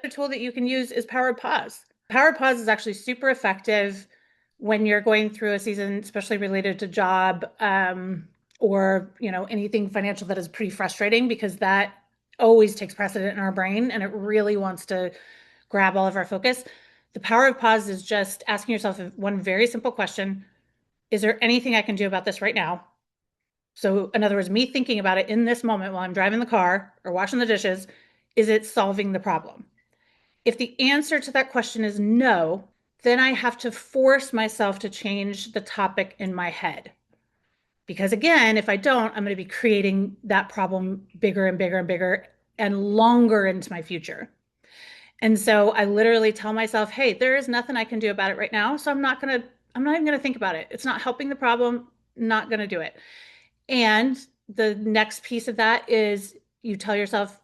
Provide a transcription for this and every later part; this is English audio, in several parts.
The tool that you can use is Powered Pause. Powered Pause is actually super effective when you're going through a season, especially related to job, or anything financial that is pretty frustrating, because that always takes precedent in our brain and it really wants to grab all of our focus. The power of pause is just asking yourself one very simple question: is there anything I can do about this right now? So, in other words, me thinking about it in this moment while I'm driving the car or washing the dishes, is it solving the problem? If the answer to that question is no, then I have to force myself to change the topic in my head. Because again, if I don't, I'm going to be creating that problem bigger and bigger and bigger and longer into my future. And so I literally tell myself, hey, there is nothing I can do about it right now. So I'm not even going to think about it. It's not helping the problem, not going to do it. And the next piece of that is you tell yourself,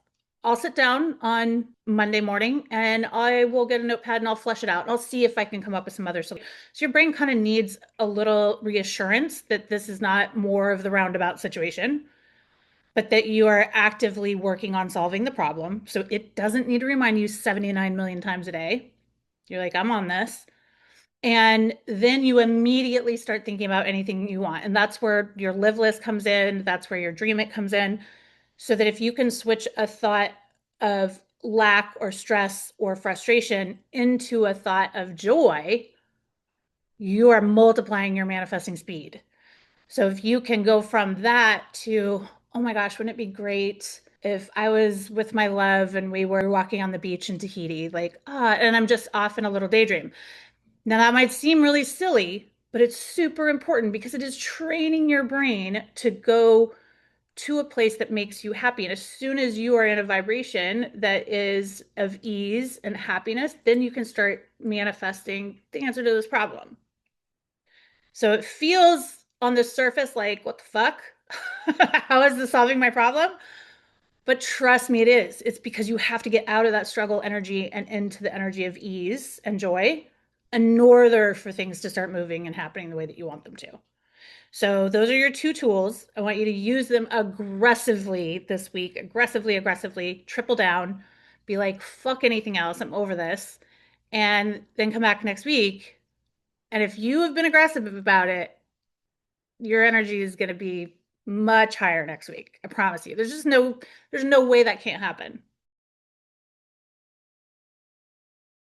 I'll sit down on Monday morning and I will get a notepad and I'll flesh it out. I'll see if I can come up with some other solutions. So your brain kind of needs a little reassurance that this is not more of the roundabout situation, but that you are actively working on solving the problem. So it doesn't need to remind you 79 million times a day. You're like, I'm on this. And then you immediately start thinking about anything you want. And that's where your live list comes in. That's where your dream it comes in. So that if you can switch a thought of lack or stress or frustration into a thought of joy, you are multiplying your manifesting speed. So if you can go from that to, oh my gosh, wouldn't it be great if I was with my love and we were walking on the beach in Tahiti, like, and I'm just off in a little daydream. Now, that might seem really silly, but it's super important because it is training your brain to go to a place that makes you happy. And as soon as you are in a vibration that is of ease and happiness, then you can start manifesting the answer to this problem. So it feels on the surface like, what the fuck? How is this solving my problem? But trust me, it is. It's because you have to get out of that struggle energy and into the energy of ease and joy in order for things to start moving and happening the way that you want them to. So those are your two tools. I want you to use them aggressively this week. Aggressively, aggressively, triple down. Be like, fuck anything else. I'm over this. And then come back next week. And if you have been aggressive about it, your energy is going to be much higher next week. I promise you. There's no way that can't happen.